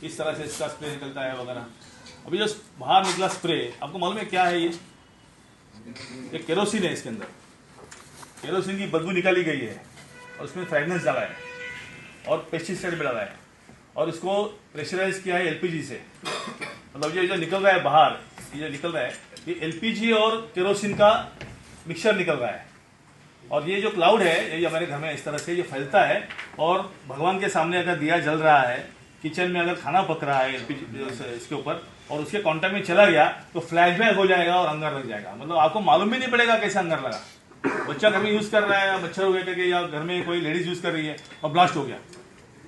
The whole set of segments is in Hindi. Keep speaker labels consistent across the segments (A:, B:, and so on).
A: किस तरह से इसका स्प्रे निकलता है वगैरह। अभी जो बाहर निकला स्प्रे, आपको मालूम है क्या है ये केरोसिन है। इसके अंदर केरोसिन की बदबू निकाली गई है और उसमें फ्रेगनेंस डाला है और पेस्टिसाइड भी डाला है और इसको प्रेशराइज किया है एलपीजी से। मतलब ये जो निकल रहा है बाहर, ये जो निकल रहा है ये एलपीजी और केरोसिन का मिक्सचर निकल रहा है। और ये जो क्लाउड है ये हमारे घर में इस तरह से ये फैलता है और भगवान के सामने अगर दिया जल रहा है, किचन में अगर खाना पक रहा है एलपीजी इसके ऊपर और उसके कांटेक्ट में चला गया तो फ्लैशबैक हो जाएगा और अंगार लग जाएगा। मतलब आपको मालूम भी नहीं पड़ेगा कैसे अंगार लगा। बच्चा घर में यूज कर रहा है, मच्छर हो गया करके, या घर में कोई लेडीज यूज कर रही है और ब्लास्ट हो गया,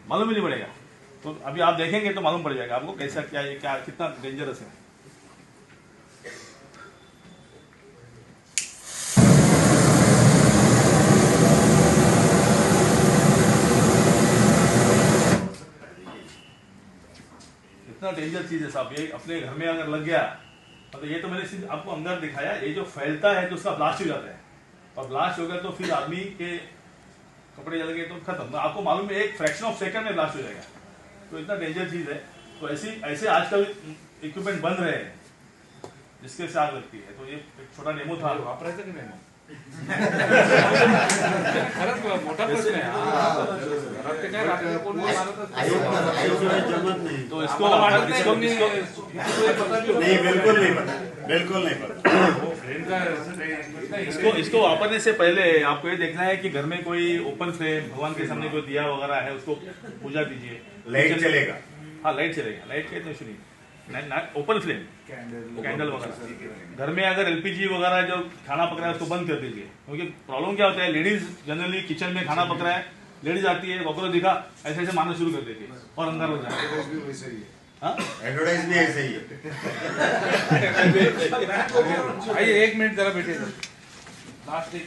A: मालूम ही नहीं पड़ेगा। तो अभी आप देखेंगे तो मालूम पड़ जाएगा आपको कैसा क्या ये क्या कितना डेंजरस है। इतना डेंजर चीज है साहब, ये अपने घर में अगर लग गया तो ये तो मैंने सिर्फ आपको अंदर दिखाया, ये जो फैलता है तो उसका ब्लास्ट हो जाता है और ब्लास्ट हो गया तो फिर आदमी के कपड़े जल गए तो खत्म। आपको मालूम है एक फ्रैक्शन ऑफ सेकंड में ब्लास्ट हो जाएगा। तो इतना डेंजर चीज है। तो ऐसे आजकल इक्विपमेंट बन रहे हैं जिसके से आग लगती है। तो ये एक छोटा डेमो था।
B: वापरायचं की नाही मग? खरंच मोठा प्रश्न आहे घरात ते काय रात्री कोण मारतच नाही.
A: तो इसको
C: नहीं, बिल्कुल नहीं पता, बिल्कुल नहीं पता।
A: इसको वापरने से पहले आपको ये देखना है कि घर में कोई ओपन फ्लेम, भगवान के सामने कोई दिया वगैरह है उसको पूजा कीजिए।
C: लाइट चलेगा?
A: हाँ लाइट चलेगा, लाइट के तो इशू नहीं, ओपन फ्लेम कैंडल वगैरह। घर में अगर एलपीजी वगैरह जो खाना पक रहा है उसको बंद कर दीजिए। क्योंकि प्रॉब्लम क्या होता है, लेडीज जनरली किचन में खाना पक रहा है, लेडीज आती है कॉकरोच दिखा ऐसे ऐसे मारना शुरू कर देती है और अंदर हो जाता है।
C: एडवर्टाइज भी ऐसे ही है।
B: आइए 1 मिनट जरा बैठिए लास्ट एक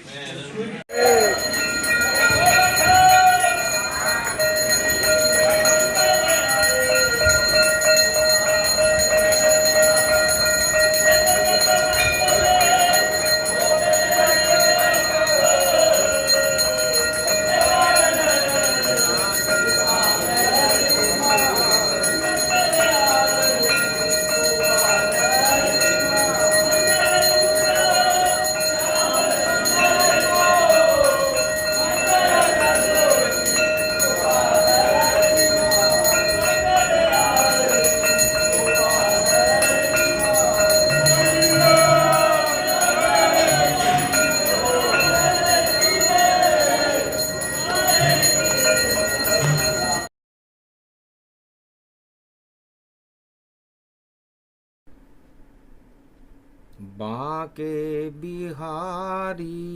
D: बांके बिहारी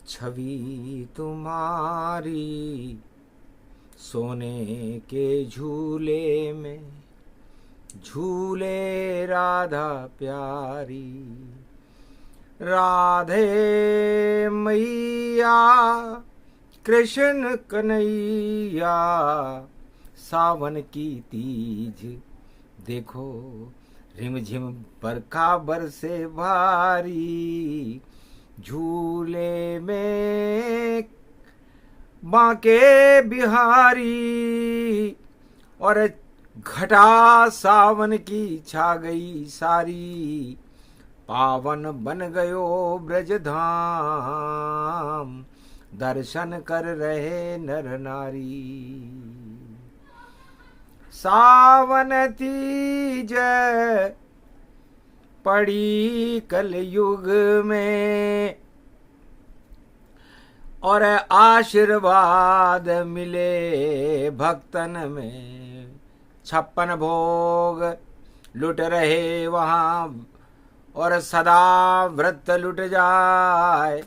D: छवि तुम्हारी सोने के झूले में झूले राधा प्यारी। राधे मैया कृष्ण कन्हैया सावन की तीज देखो रिमझिम बरखा बरसे भारी। झूले में बांके बिहारी और घटा सावन की छा गई सारी। पावन बन गयो ब्रज धाम दर्शन कर रहे नर नारी। सावन तीज पड़ी कलयुग में और आशीर्वाद मिले भक्तन में। 56 भोग लुट रहे वहाँ और सदा व्रत लुट जाए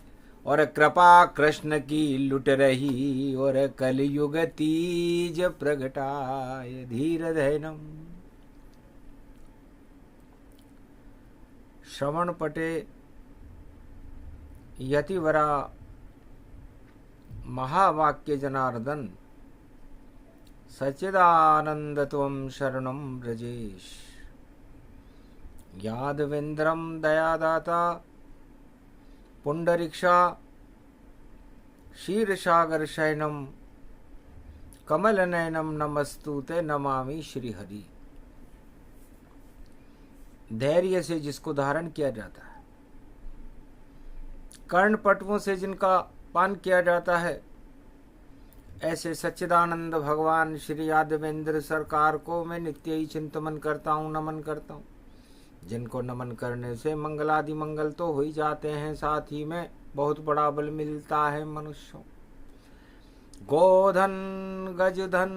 D: और कृपा कृष्ण की लुट रही और कलयुग तीज प्रगटाय। धीर धैनम श्रवण पटे यतिवरा महावाक्य जनार्दन सच्चिदानंद त्वं शरणं ब्रजेश। यादवेन्द्रं दयादाता पुंडरीक्षा क्षीरसागर शयनम कमल नयनम नमस्तुते नमामि श्री हरि। धैर्य से जिसको धारण किया जाता है, कर्ण पटुओं से जिनका पान किया जाता है, ऐसे सच्चिदानंद भगवान श्री यादवेंद्र सरकार को मैं नित्य ही चिंतन करता हूँ, नमन करता हूँ। जिनको नमन करने से मंगलादि मंगल तो हो ही जाते हैं, साथ ही में बहुत बड़ा बल मिलता है मनुष्यों। गोधन गजधन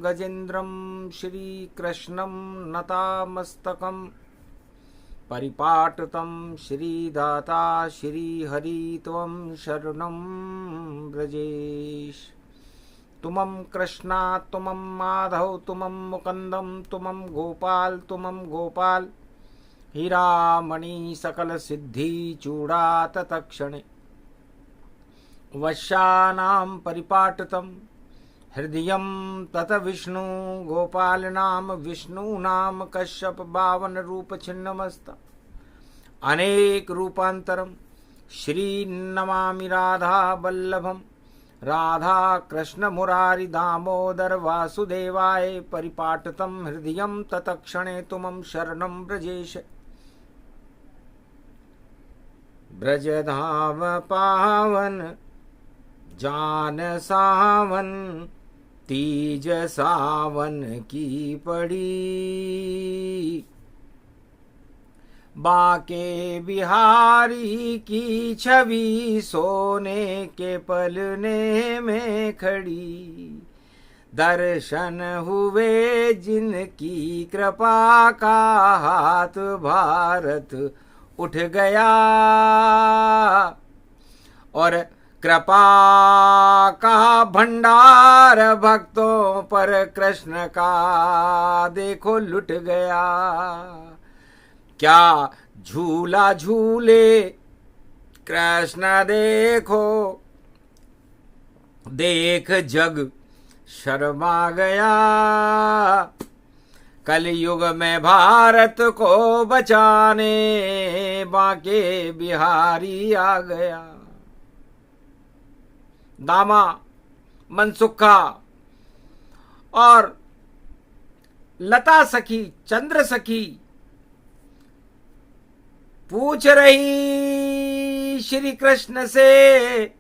D: गजेन्द्रम श्री कृष्णम नतामस्तकम परिपाटतम श्री दाता श्री हरि त्वं शरणं व्रजेश। तुमं कृष्णा तुमं माधव तुमं मुकुंदम तुमं गोपाल तुमं गोपाल हीरामणि सकल सिद्धि चूड़ा तत्क्षणे वश्यानां परिपाटतम हृदयं तत विष्णु गोपाल नाम विष्णु नाम कश्यप बावन रूप छिन्नमस्ता अनेक रूपांतरम श्री नमामि राधा वल्लभम राधा कृष्ण मुरारी दामोदर वासुदेवाय परिपाटतम हृदयं तत्क्षणे तुमं शरणं व्रजेश। ब्रजधाम पावन जान सावन तीज सावन की पड़ी बाके बिहारी की छवि सोने के पलने में खड़ी। दर्शन हुए जिनकी कृपा का हाथ भारत उठ गया और कृपा का भंडार भक्तों पर कृष्ण का देखो लुट गया। क्या झूला झूले कृष्ण देखो देख जग शर्मा गया। कलयुग में भारत को बचाने बांके बिहारी आ गया। दामा मनसुखा और लता सखी चंद्र सखी पूछ रही श्री कृष्ण से,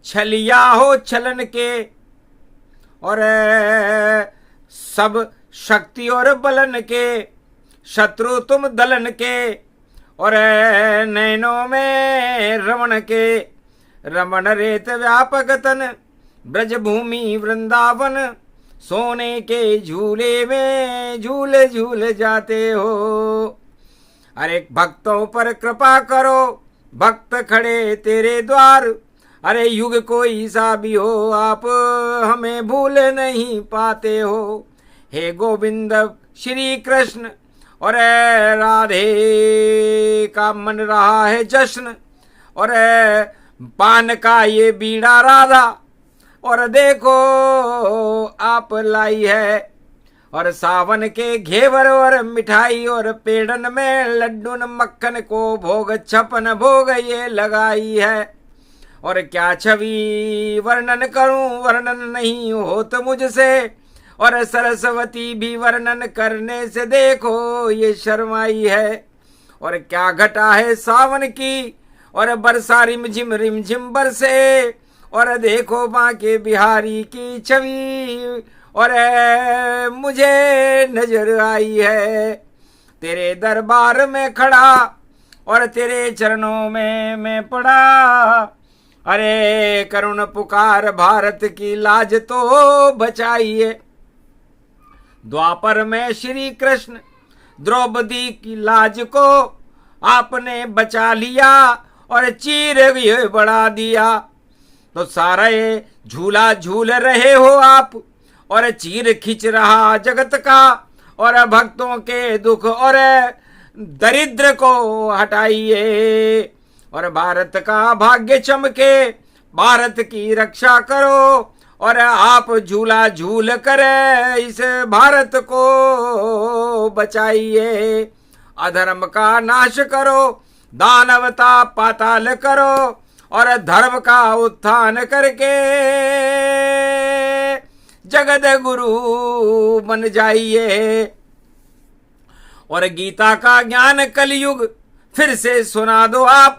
D: छलिया हो छलन के और सब शक्ति और बलन के, शत्रु तुम दलन के और नैनों में रमण के। रमण रेत व्यापक तन ब्रज भूमि वृंदावन, सोने के झूले में झूल झूल जाते हो। अरे भक्तों पर कृपा करो भक्त खड़े तेरे द्वार। अरे युग कोई सा भी हो आप हमें भूल नहीं पाते हो। हे गोविंद श्री कृष्ण और राधे का मन रहा है जश्न और पान का ये बीड़ा राधा और देखो आप लाई है। और सावन के घेवर और मिठाई और पेड़न में लड्डून मक्खन को भोग छपन भोग ये लगाई है। और क्या छवि वर्णन करूं वर्णन नहीं हो तो मुझसे। और सरस्वती भी वर्णन करने से देखो ये शर्माई है। और क्या घटा है सावन की और बरसा रिमझिम बरसे। और देखो बांके बिहारी की छवि और मुझे नजर आई है। तेरे दरबार में खड़ा और तेरे चरणों में मैं पड़ा। अरे करुण पुकार भारत की लाज तो बचाइए। द्वापर में श्री कृष्ण द्रौपदी की लाज को आपने बचा लिया और चीर ये बढ़ा दिया। तो सारे झूला झूल रहे हो आप और चीर खींच रहा जगत का। और भक्तों के दुख और दरिद्र को हटाइए और भारत का भाग्य चमके। भारत की रक्षा करो और आप झूला झूल कर इस भारत को बचाइए। अधर्म का नाश करो दानवता पाताल करो और धर्म का उत्थान करके जगत गुरु बन जाइए। और गीता का ज्ञान कलयुग फिर से सुना दो आप,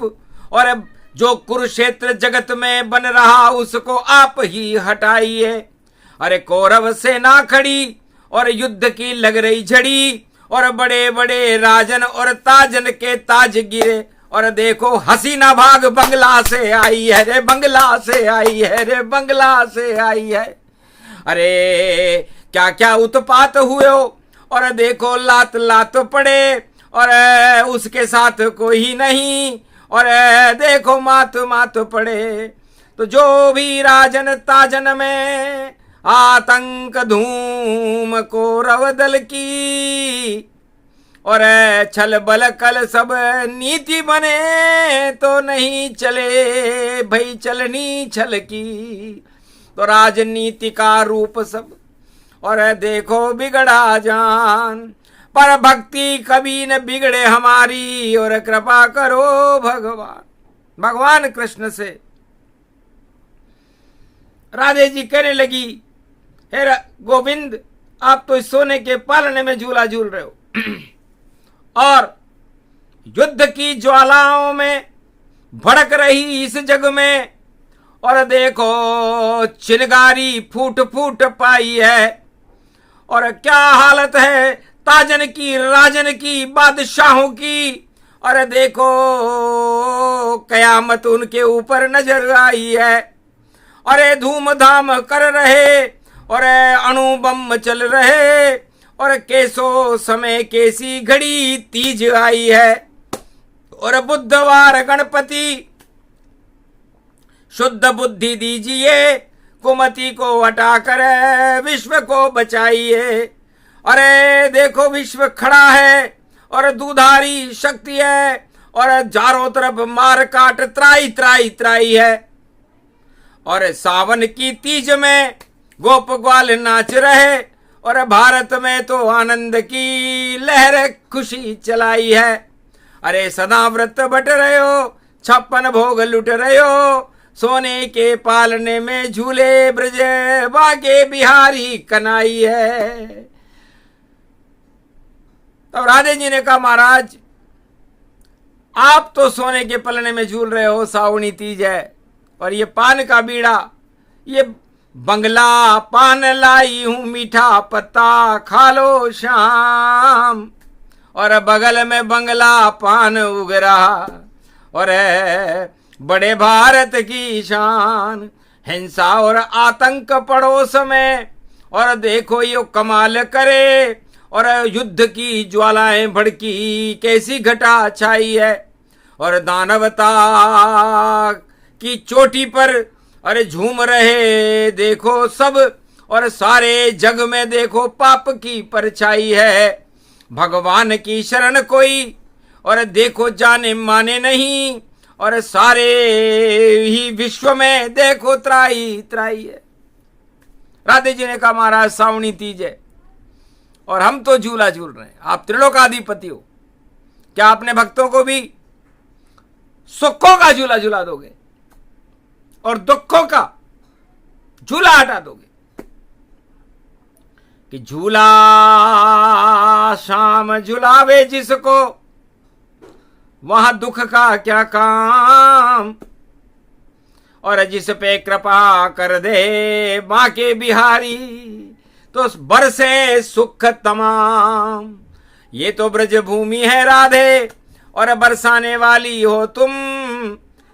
D: और जो कुरुक्षेत्र जगत में बन रहा उसको आप ही हटाइए। अरे कौरव सेना खड़ी और युद्ध की लग रही झड़ी, और बड़े बड़े राजन और ताजन के ताज गिरे, और देखो हसीना भाग बंगला से आई है रे, बंगला से आई है रे, बंगला से आई है। अरे क्या क्या उत्पात हुए हो, और देखो लात लात पड़े, और उसके साथ कोई नहीं, और देखो मात मात पड़े। तो जो भी राजन ताजन में आतंक धूम कौरव दल की, और छल बल कल सब नीति बने, तो नहीं चले भई चलनी छल की। तो राजनीति का रूप सब, और देखो बिगड़ा जान, पर भक्ति कभी न बिगड़े हमारी, और कृपा करो भगवान। भगवान कृष्ण से राधे जी कहने लगी, हे गोविंद, आप तो इस सोने के पालने में झूला झूल रहे हो, और युद्ध की ज्वालाओं में भड़क रही इस जग में, और देखो चिनगारी फूट फूट पाई है, और क्या हालत है ताजन की, राजन की, बादशाहों की, और देखो कयामत उनके ऊपर नजर आई है। अरे धूमधाम कर रहे, और अणु बम चल रहे, और केसो समय केसी घड़ी तीज आई है, और बुधवार गणपति शुद्ध बुद्धि दीजिए, कुमति को हटाकर विश्व को बचाइए। अरे देखो विश्व खड़ा है, और दुधारी शक्ति है, और चारों तरफ मार काट त्राई त्राई त्राई है, और सावन की तीज में गोप ग्वाल नाच रहे, और भारत में तो आनंद की लहर खुशी चलाई है। अरे सदा व्रत बट रहे हो, 56 भोग लुट रहे हो, सोने के पालने में झूले ब्रज बागे बिहारी कनाई है। तब राधे जी ने कहा, महाराज आप तो सोने के पलने में झूल रहे हो, सावनी तीज है, और ये पान का बीड़ा, ये बंगला पान लाई हूं, मीठा पत्ता खा लो शाम, और बगल में बंगला पान उग रहा, और बड़े भारत की शान। हिंसा और आतंक पड़ोस में, और देखो यो कमाल करे, और युद्ध की ज्वालाएं भड़की, कैसी घटा छाई है, और दानवता की चोटी पर अरे झूम रहे देखो सब, और सारे जग में देखो पाप की परछाई है। भगवान की शरण कोई, और देखो जाने माने नहीं, और सारे ही विश्व में देखो त्राई त्राई है। राधे जी ने कहा, महाराज सावनी तीज है, और हम तो झूला झूल रहे हैं, आप त्रिलोकाधिपति हो, क्या अपने भक्तों को भी सुखों का झूला झूला दोगे, और दुखों का झूला हटा दोगे? कि झूला शाम झुलावे जिसको, वहां दुख का क्या काम, और जिस पे कृपा कर दे मां के बिहारी, तो बरसे सुख तमाम। ये तो ब्रज भूमि है राधे, और बरसाने वाली हो तुम,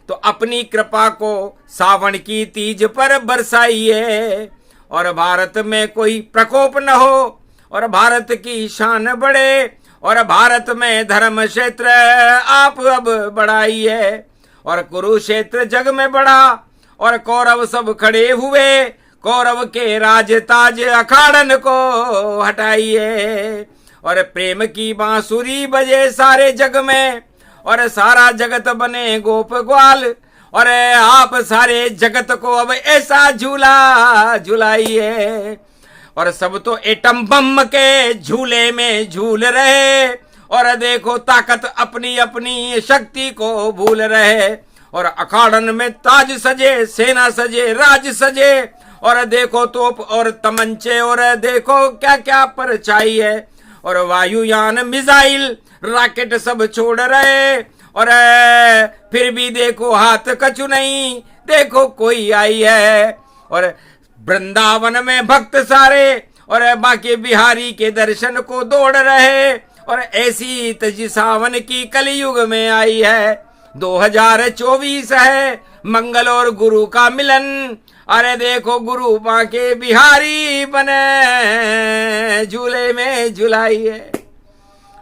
D: तो अपनी कृपा को सावन की तीज पर बरसाइए, और भारत में कोई प्रकोप न हो, और भारत की शान बढ़े, और भारत में धर्म क्षेत्र आप अब बढ़ाइए। और कुरुक्षेत्र जग में बढ़ा, और कौरव सब खड़े हुए, कौरव के राज ताज अखाड़न को हटाइए, और प्रेम की बांसुरी बजे सारे जग में, और सारा जगत बने गोप ग्वाल, और आप सारे जगत को अब ऐसा झूला झुलाइए। और सब तो एटम बम के झूले में झूल रहे, और देखो ताकत अपनी अपनी शक्ति को भूल रहे, और अखाड़न में ताज सजे, सेना सजे, राज सजे, और देखो तोप और तमंचे, और देखो क्या क्या परछाई है, और वायुयान मिसाइल रॉकेट सब छोड़ रहे, और फिर भी देखो हाथ कछु नहीं, देखो कोई आई है। और वृंदावन में भक्त सारे और बाकी बिहारी के दर्शन को दौड़ रहे, और ऐसी तजी सावन की कलयुग में आई है। 2024 है, मंगल और गुरु का मिलन, अरे देखो गुरु बाके बिहारी बने, झूले में झुलाई है।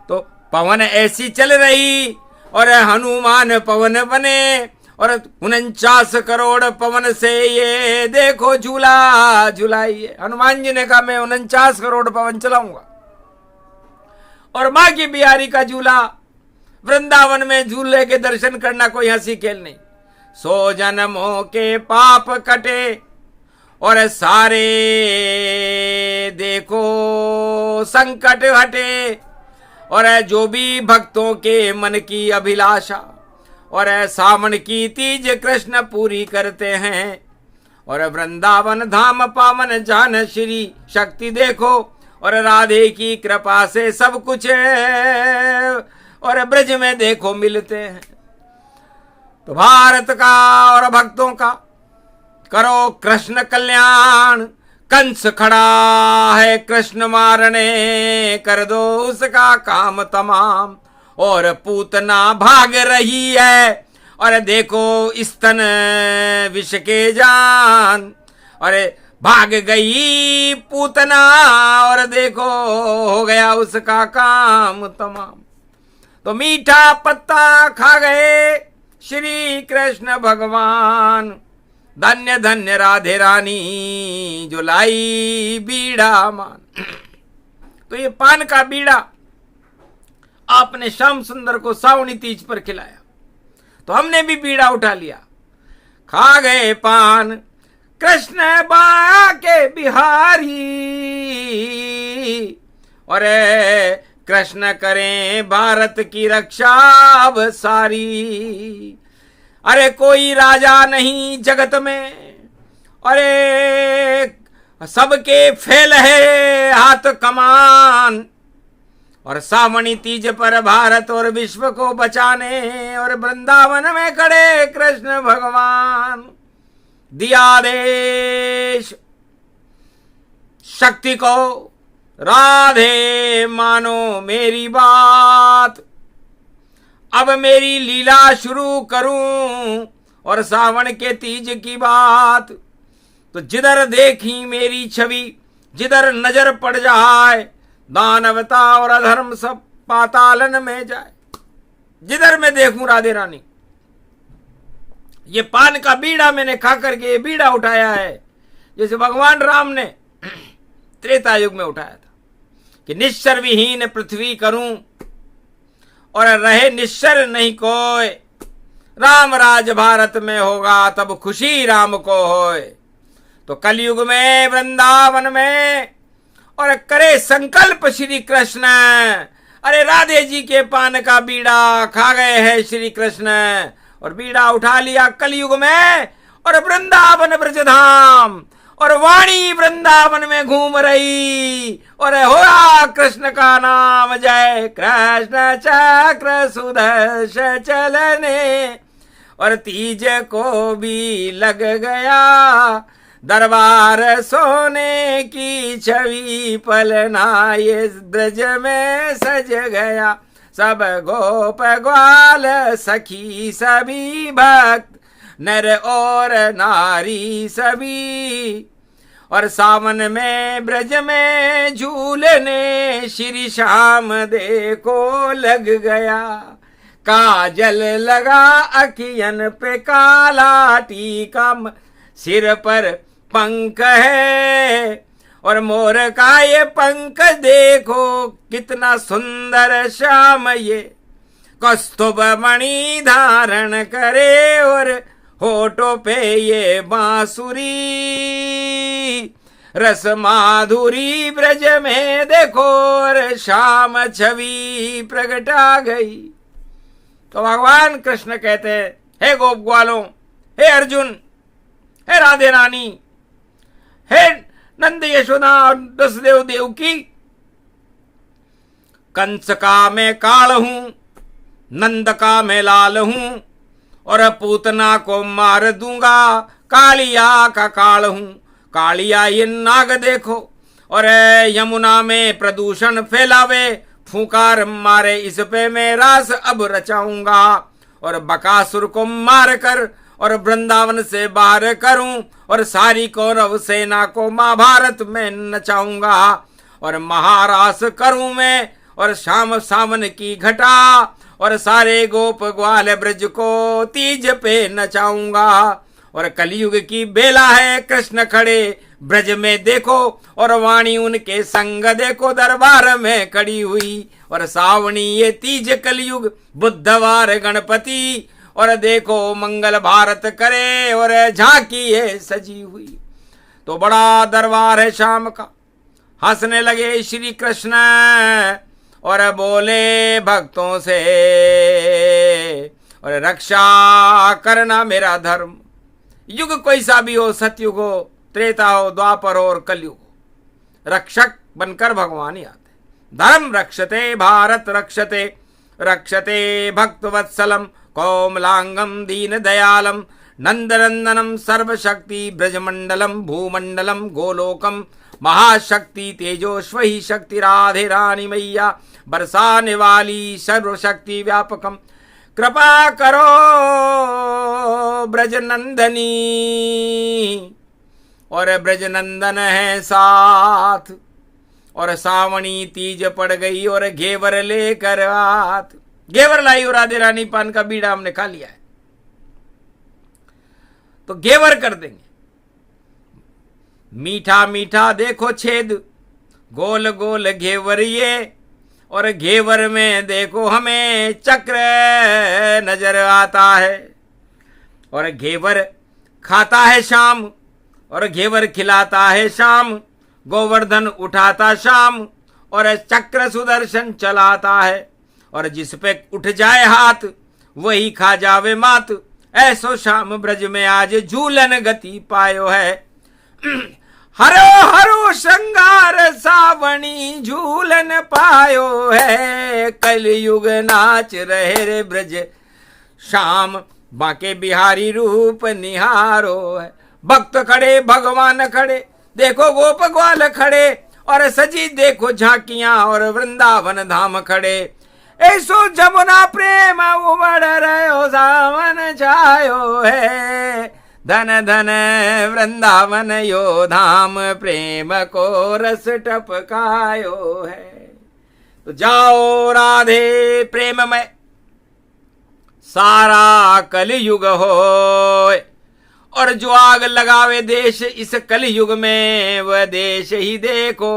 D: तो पवन ऐसी चल रही, और हनुमान पवन बने, और 49 करोड़ पवन से ये देखो झूला झुलाइए। हनुमान जी ने कहा मैं 49 करोड़ पवन चलाऊंगा, और माँ की बिहारी का झूला, वृंदावन में झूले के दर्शन करना कोई हंसी खेल नहीं। 100 जन्मों के पाप कटे, और सारे देखो संकट हटे, और जो भी भक्तों के मन की अभिलाषा, और सावन की तीज कृष्ण पूरी करते हैं। और वृंदावन धाम पावन जान श्री शक्ति देखो, और राधे की कृपा से सब कुछ और ब्रज में देखो मिलते हैं। तो भारत का और भक्तों का करो कृष्ण कल्याण, कंस खड़ा है कृष्ण मारने, कर दो उसका काम तमाम। और पूतना भाग रही है, और देखो स्तन विष के जान, अरे भाग गई पूतना, और देखो हो गया उसका काम तमाम। तो मीठा पत्ता खा गए श्री कृष्ण भगवान, धन्य धन्य राधे रानी जो लाई बीड़ा मान। तो ये पान का बीड़ा आपने श्याम सुंदर को सावनी तीज पर खिलाया, तो हमने भी बीड़ा उठा लिया, खा गए पान कृष्ण बाके बिहारी, और कृष्ण करें भारत की रक्षा अब सारी। अरे कोई राजा नहीं जगत में, अरे सबके फेल है हाथ कमान, और सावनी तीज पर भारत और विश्व को बचाने, और वृंदावन में खड़े कृष्ण भगवान। दिया देश शक्ति को, राधे मानो मेरी बात, अब मेरी लीला शुरू करूं, और सावन के तीज की बात। तो जिधर देखी मेरी छवि, जिधर नजर पड़ जाए, दानवता और अधर्म सब पातालन में जाए। जिधर मैं देखूं राधे रानी। ये पान का बीड़ा मैंने खा करके ये बीड़ा उठाया है, जैसे भगवान राम ने त्रेता युग में उठाया था कि निश्चर विहीन पृथ्वी करूं, और रहे निश्चर नहीं कोय, राम राज भारत में होगा तब खुशी राम को होए। तो कलयुग में वृंदावन में और करे संकल्प श्री कृष्ण, अरे राधे जी के पान का बीड़ा खा गए हैं श्री कृष्ण, और बीड़ा उठा लिया कलयुग में, और वृंदावन ब्रजधाम, और वाणी वृंदावन में घूम रही, और होया कृष्ण का नाम जय, कृष्ण चक्र सुदर्श चलने। और तीज को भी लग गया दरबार सोने की छवि, पलना ये ब्रज में सज गया, सब गोप ग्वाल सखी सभी भक्त, नर और नारी सभी। और सावन में ब्रज में झूलने श्री श्याम देखो लग गया, काजल लगा अखियन पे काला टीका, सिर पर पंख है, और मोर का ये पंख देखो कितना सुंदर श्याम ये, कस्तूभ मणि धारण करे, और होठों पे ये बांसुरी, रस माधुरी ब्रज में देखो, और श्याम छवि प्रगटा गई। तो भगवान कृष्ण कहते हैं, हे गोप ग्वालों, हे अर्जुन, हे राधे रानी, हे नंद यशोदा और दसदेव देव की, कंस का मैं काल हूं, नंद का मैं लाल हूं, और पूतना को मार दूंगा, कालिया का काल हूं। कालिया ये नाग देखो, और यमुना में प्रदूषण फैलावे, फूंकार मारे इस पे मैं रास अब रचाऊंगा, और बकासुर को मार कर और वृंदावन से बाहर करूं, और सारी कौरव सेना को महाभारत में नचाऊंगा, और महारास करूं मैं, और शाम सावन की घटा, और सारे गोप ग्वाल ब्रज को तीज पे नचाऊंगा, और कलयुग की बेला है कृष्ण खड़े ब्रज में देखो, और वाणी उनके संग देखो दरबार में खड़ी हुई, और सावणी ये तीज कलयुग बुधवार गणपति, और देखो मंगल भारत करे और झांकी ये सजी हुई। तो बड़ा दरबार है शाम का। हंसने लगे श्री कृष्ण और बोले भक्तों से, और रक्षा करना मेरा धर्म। युग कोई सा भी हो, सतयुग हो, त्रेता हो, द्वापर हो और कलयुग हो, रक्षक बनकर भगवान ही आते। धर्म रक्षते भारत रक्षते, रक्षते भक्तवत्सलम कोमलांगम दीन दयालम, नंदनंदनम सर्वशक्ति ब्रजमंडलम भूमंडलम गोलोकम, महाशक्ति तेजोश्वही शक्ति राधे रानी मैया, बरसाने वाली सर्वशक्ति व्यापकम, कृपा करो ब्रजनंदनी, और ब्रजनंदन है साथ, और सावणी तीज पड़ गई और घेवर लेकर आत। घेवर लाई और राधे रानी, पान का बीड़ा हमने खा लिया है तो घेवर कर देंगे। मीठा मीठा देखो छेद, गोल गोल घेवर ये, और घेवर में देखो हमें चक्र नजर आता है, और घेवर खाता है शाम, और घेवर खिलाता है शाम, गोवर्धन उठाता शाम, और चक्र सुदर्शन चलाता है, और जिस पे उठ जाए हाथ वही खा जावे मात, ऐसो श्याम ब्रज में आज झूलन गति पायो है। हरो हरो श्रृंगार सावणी झूलन पायो है, कलयुग नाच रहे रे ब्रज श्याम, बाके बिहारी रूप निहारो है। भक्त खड़े भगवान खड़े, देखो गोप ग्वाल खड़े, और सजी देखो झांकियां और वृंदावन धाम खड़े। ऐसो जमुना प्रेम उमड़ रहो सावन छायो है, धन धन वृंदावन यो धाम प्रेम को रस टपकायो है। तो जाओ राधे प्रेम में सारा कलयुग हो, और जो आग लगावे देश इस कलयुग में वह देश ही देखो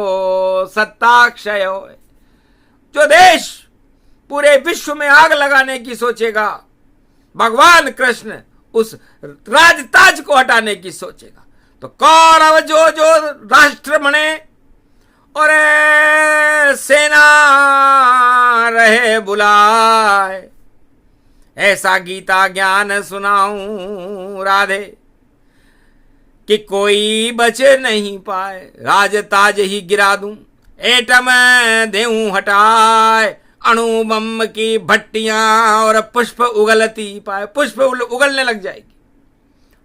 D: सत्ताक्षय हो। जो देश पूरे विश्व में आग लगाने की सोचेगा, भगवान कृष्ण उस राजताज को हटाने की सोचेगा। तो कौरव जो जो राष्ट्र बने और सेना रहे बुलाए, ऐसा गीता ज्ञान सुनाऊं राधे कि कोई बच नहीं पाए। राज ताज ही गिरा दूं, एटम देऊं हटाए, अणु बम की भट्टियां और पुष्प उगलती पाए। पुष्प उगलने लग जाएगी,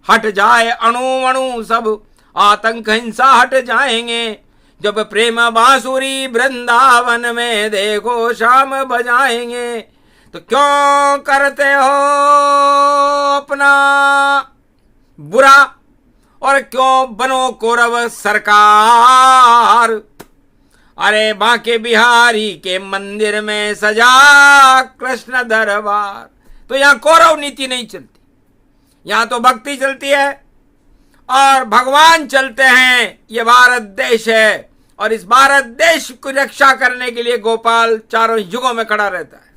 D: हट जाए अणु अणु सब, आतंक हिंसा हट जाएंगे। जब प्रेम बांसुरी वृंदावन में देखो शाम बजाएंगे। तो क्यों करते हो अपना बुरा, और क्यों बनो कौरव सरकार। अरे बांके बिहारी के मंदिर में सजा कृष्ण दरबार। तो यहाँ कौरव नीति नहीं चलती, यहाँ तो भक्ति चलती है और भगवान चलते हैं। ये भारत देश है, और इस भारत देश की रक्षा करने के लिए गोपाल चारों युगों में खड़ा रहता है।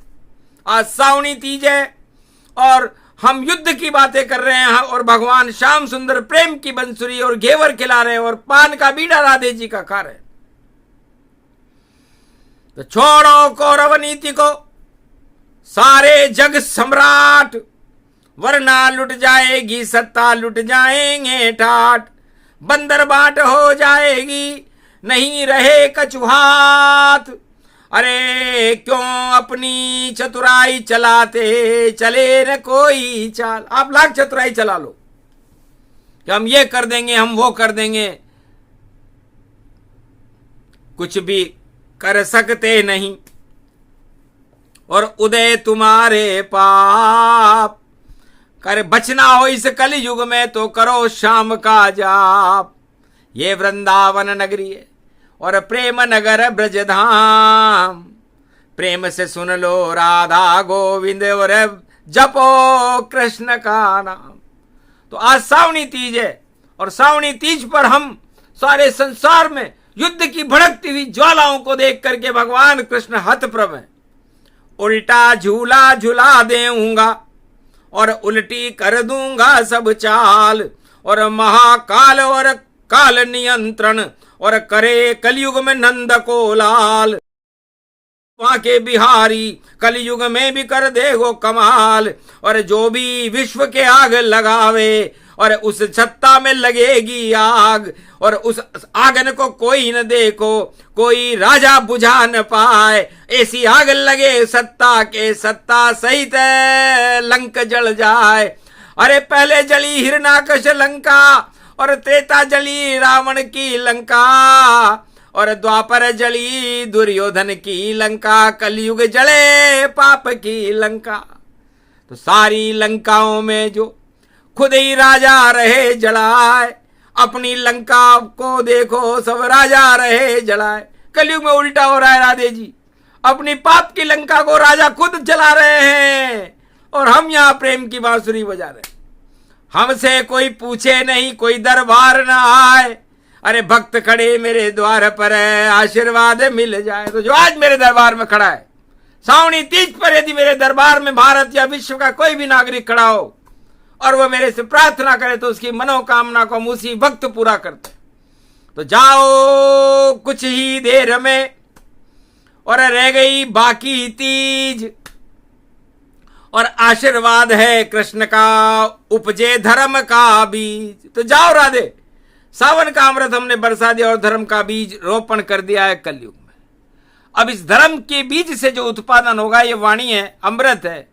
D: आज सावणी तीज है और हम युद्ध की बातें कर रहे हैं, और भगवान श्याम सुंदर प्रेम की बंसुरी और घेवर खिला रहे हैं, और पान का बीड़ा राधे जी का खा रहे हैं। तो छोड़ो कौरव नीति को, सारे जग सम्राट वरना लुट जाएगी सत्ता, लुट जाएंगे ठाट, बंदर बाट हो जाएगी, नहीं रहे कछुहात। अरे क्यों अपनी चतुराई चलाते चले न कोई चाल। आप लाख चतुराई चला लो कि हम ये कर देंगे, हम वो कर देंगे, कुछ भी कर सकते नहीं। और उदय तुम्हारे पाप, कर बचना हो इस कलयुग में तो करो शाम का जाप। ये वृंदावन नगरी है और प्रेम नगर ब्रजधाम, प्रेम से सुन लो राधा गोविंद और जपो कृष्ण का नाम। तो आज सावनी तीज है और सावनी तीज पर हम सारे संसार में युद्ध की भड़कती हुई ज्वालाओं को देख करके भगवान कृष्ण हतप्रभ हैं। उल्टा झूला झूला देऊंगा और उल्टी कर दूंगा सब चाल, और महाकाल और काल नियंत्रण, और करे कलयुग में नंद को लाल। वहां के बिहारी कलयुग में भी कर देगो कमाल, और जो भी विश्व के आग लगावे और उस छत्ता में लगेगी आग, और उस आगन को कोई न देखो, कोई राजा बुझा न पाए। ऐसी आग लगे सत्ता के, सत्ता सहित लंक जल जाए। अरे पहले जली हिरणाकश लंका, और त्रेता जली रावण की लंका, और द्वापर जली दुर्योधन की लंका, कलयुग जले पाप की लंका। तो सारी लंकाओं में जो खुद ही राजा रहे जलाए, अपनी लंका को देखो सब राजा रहे जलाए। कलयुग में उल्टा हो रहा है राधे जी, अपनी पाप की लंका को राजा खुद जला रहे हैं और हम यहाँ प्रेम की बांसुरी बजा रहे हैं। हमसे कोई पूछे नहीं, कोई दरबार ना आए। अरे भक्त खड़े मेरे द्वार पर है, आशीर्वाद मिल जाए। तो जो आज मेरे दरबार में खड़ा है, सावनी तीज पर यदि मेरे दरबार में भारत या विश्व का कोई भी नागरिक खड़ा हो और वो मेरे से प्रार्थना करे तो उसकी मनोकामना को हम उसी वक्त पूरा करते। तो जाओ कुछ ही देर में, और रह गई बाकी तीज, और आशीर्वाद है कृष्ण का उपजे धर्म का बीज। तो जाओ राधे, सावन का अमृत हमने बरसा दिया और धर्म का बीज रोपण कर दिया है कलयुग में। अब इस धर्म के बीज से जो उत्पादन होगा, ये वाणी है, अमृत है,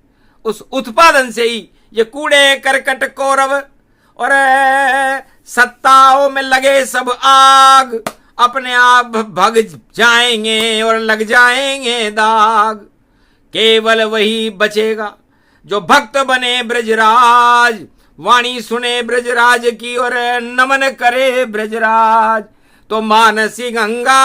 D: उस उत्पादन से ही ये कूड़े करकट कौरव और सत्ताओं में लगे सब आग अपने आप भग जाएंगे और लग जाएंगे दाग। केवल वही बचेगा जो भक्त बने ब्रजराज, वाणी सुने ब्रजराज की और नमन करे ब्रजराज। तो मानसी गंगा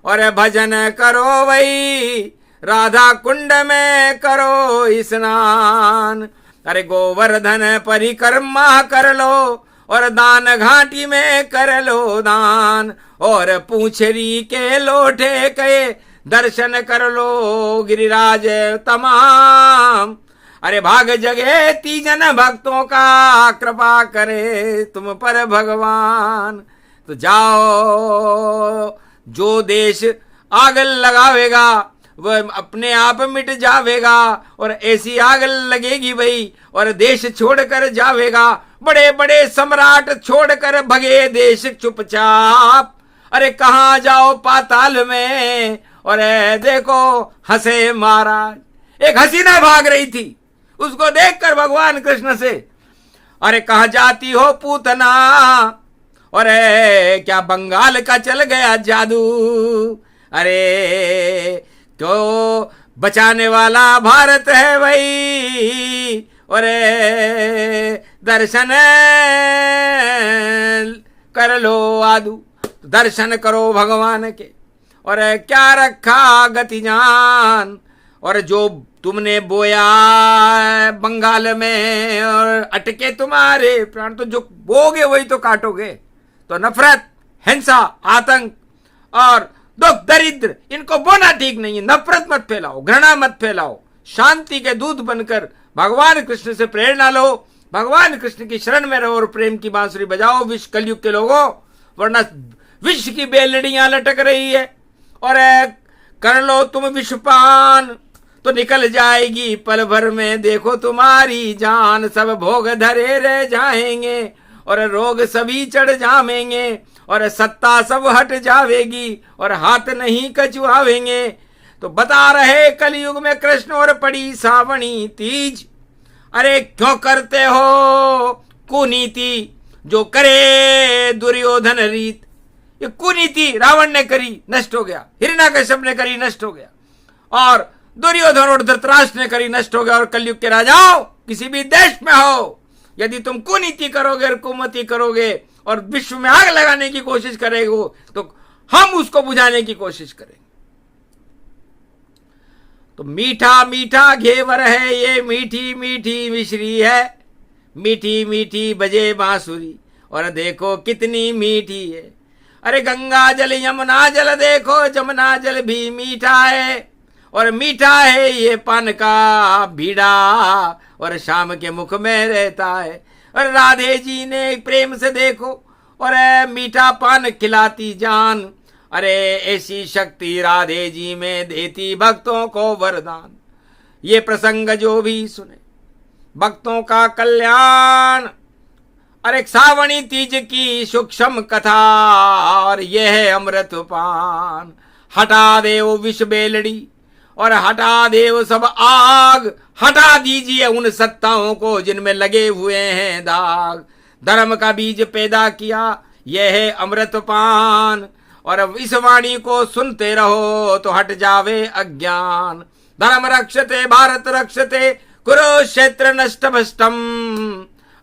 D: और भजन करो वही, राधा कुंड में करो स्नान। अरे गोवर्धन परिक्रमा कर लो और दान घाटी में कर लो दान, और पूंछरी के लोटे के दर्शन कर लो गिरिराज तमाम। अरे भाग जगे तीजन भक्तों का, कृपा करे तुम पर भगवान। तो जाओ, जो देश आग लगावेगा वह अपने आप मिट जावेगा, और ऐसी आग लगेगी भाई और देश छोड़कर जावेगा। बड़े बड़े सम्राट छोड़कर भगे देश चुपचाप। अरे कहाँ जाओ पाताल में, और देखो हंसे महाराज। एक हसीना भाग रही थी, उसको देखकर भगवान कृष्ण से, अरे कहाँ जाती हो पूतना, और क्या बंगाल का चल गया जादू। अरे तो बचाने वाला भारत है भाई, और दर्शन कर लो आदू। दर्शन करो भगवान के, और क्या रखा गति जान। और जो तुमने बोया बंगाल में और अटके तुम्हारे प्राण, तो जो बोगे वही तो काटोगे। तो नफरत, हिंसा, आतंक और दुख दरिद्र, इनको बोना ठीक नहीं है। नफरत मत फैलाओ, घृणा मत फैलाओ, शांति के दूत बनकर भगवान कृष्ण से प्रेरणा लो, भगवान कृष्ण की शरण में रहो और प्रेम की बांसुरी बजाओ विश्व कलयुग के लोगों। वरना विश्व की बेलड़ियां लटक रही है, और कर लो तुम विश्वपान। तो निकल जाएगी पल भर में देखो तुम्हारी जान। सब भोग धरे रह जाएंगे और रोग सभी चढ़ जावेंगे और सत्ता सब हट जावेगी और हाथ नहीं कचुआवेंगे। तो बता रहे कलयुग में कृष्ण और पड़ी सावणी तीज। अरे क्यों करते हो कुनीति जो करे दुर्योधन रीत। ये कुनीति रावण ने करी, नष्ट हो गया। हिरण्याकश्यप ने करी, नष्ट हो गया। और दुर्योधन और धृतराष्ट्र ने करी, नष्ट हो गया। और कलयुग के राजाओं किसी भी देश में हो, यदि तुम कुनीति करोगे और कुमति करोगे और विश्व में आग लगाने की कोशिश करेगो तो हम उसको बुझाने की कोशिश करेंगे। तो मीठा मीठा घेवर है ये, मीठी मीठी मिश्री है, मीठी मीठी बजे बांसुरी और देखो कितनी मीठी है। अरे गंगा जल यमुना जल देखो, जमुना जल भी मीठा है और मीठा है ये पान का बीड़ा और शाम के मुख में रहता है। और राधे जी ने प्रेम से देखो और मीठा पान खिलाती जान। अरे ऐसी शक्ति राधे जी में देती भक्तों को वरदान। ये प्रसंग जो भी सुने भक्तों का कल्याण। अरे सावणी तीज की सूक्ष्म कथा और यह है अमृत पान। हटा दे वो विष बेलड़ी और हटा दे वो सब आग। हटा दीजिए उन सत्ताओं को जिनमें लगे हुए हैं दाग। धर्म का बीज पैदा किया यह है अमृत पान और इस वाणी को सुनते रहो तो हट जावे अज्ञान। धर्म रक्षते भारत रक्षते कुरुक्षेत्र नष्ट भष्टम।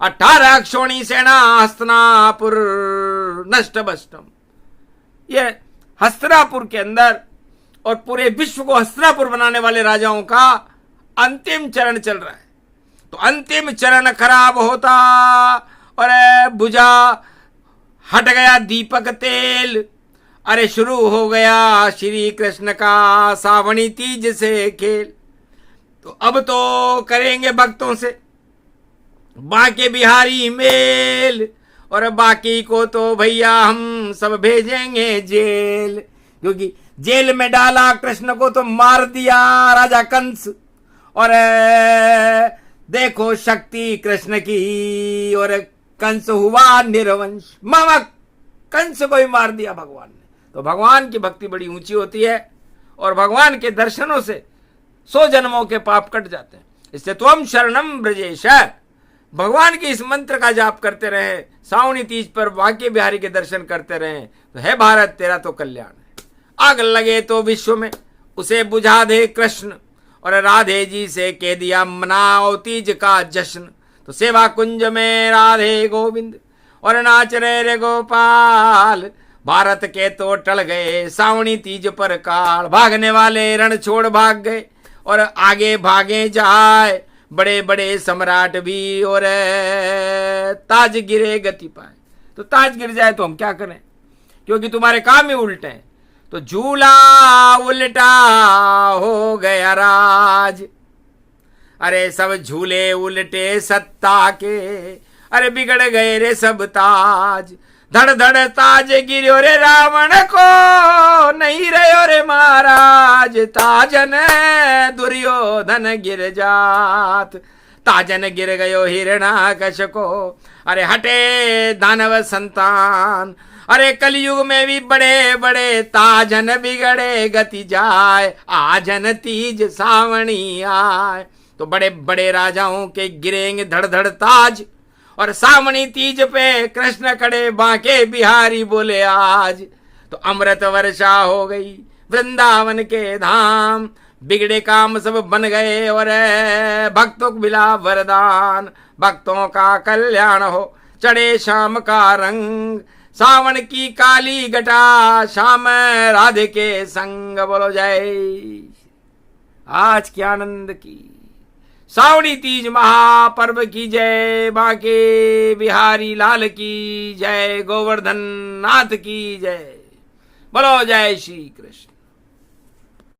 D: 18 अक्षोणी सेना हस्तिनापुर नष्ट भष्टम। ये हस्तिनापुर के अंदर और पूरे विश्व को हस्तिनापुर बनाने वाले राजाओं का अंतिम चरण चल रहा है। तो अंतिम चरण खराब होता और बुझा, हट गया दीपक तेल। अरे शुरू हो गया श्री कृष्ण का सावणी तीज से खेल। तो अब तो करेंगे भक्तों से बांके बिहारी मेल और बाकी को तो भैया हम सब भेजेंगे जेल। क्योंकि जेल में डाला कृष्ण को तो मार दिया राजा कंस। और देखो शक्ति कृष्ण की और कंस हुआ निर्वंश। मामा कंस को ही मार दिया भगवान ने। तो भगवान की भक्ति बड़ी ऊंची होती है और भगवान के दर्शनों से 100 जन्मों के पाप कट जाते हैं। इसलिए त्वम शरणम ब्रजेश, भगवान के इस मंत्र का जाप करते रहे, सावणी तीज पर बांके बिहारी के दर्शन करते रहे तो है भारत तेरा तो कल्याण है। आग लगे तो विश्व में उसे बुझा दे कृष्ण और राधे जी से कह दिया मनाओ तीज का जश्न। तो सेवा कुंज में राधे गोविंद और नाच रहे रे गोपाल। भारत के तो टल गए सावणी तीज पर काल। भागने वाले रण छोड़ भाग गए और आगे भागे जाए बड़े बड़े सम्राट भी और ताज गिरे गति पाए। तो ताज गिर जाए तो हम क्या करें, क्योंकि तुम्हारे काम ही उल्टे हैं। तो झूला उल्टा हो गया राज। अरे सब झूले उल्टे सत्ता के, अरे बिगड़ गए रे सब ताज। धड़ धड़ ताज गिरो रे रावण को, नहीं रहो रे महाराज। ताजन दुर्योधन गिर जात, ताजन गिर गयो हिरण्याकश्यप को। अरे हटे दानव संतान, अरे कलयुग में भी बड़े बड़े ताजन बिगड़े गति जाए। आजन तीज सावणी आए। तो बड़े बड़े राजाओं के गिरेंगे धड़ धड़ ताज और सावणी तीज पे कृष्ण खड़े बांके बिहारी बोले आज। तो अमृत वर्षा हो गई वृंदावन के धाम। बिगड़े काम सब बन गए और भक्तों को मिला वरदान। भक्तों का कल्याण हो चढ़े शाम का रंग। सावन की काली घटा शाम राधे के संग। बोलो जय आज के आनंद की सावणी तीज महापर्व की जय। बांके बिहारी लाल की जय। गोवर्धन नाथ की जय। बोलो जय श्री कृष्ण।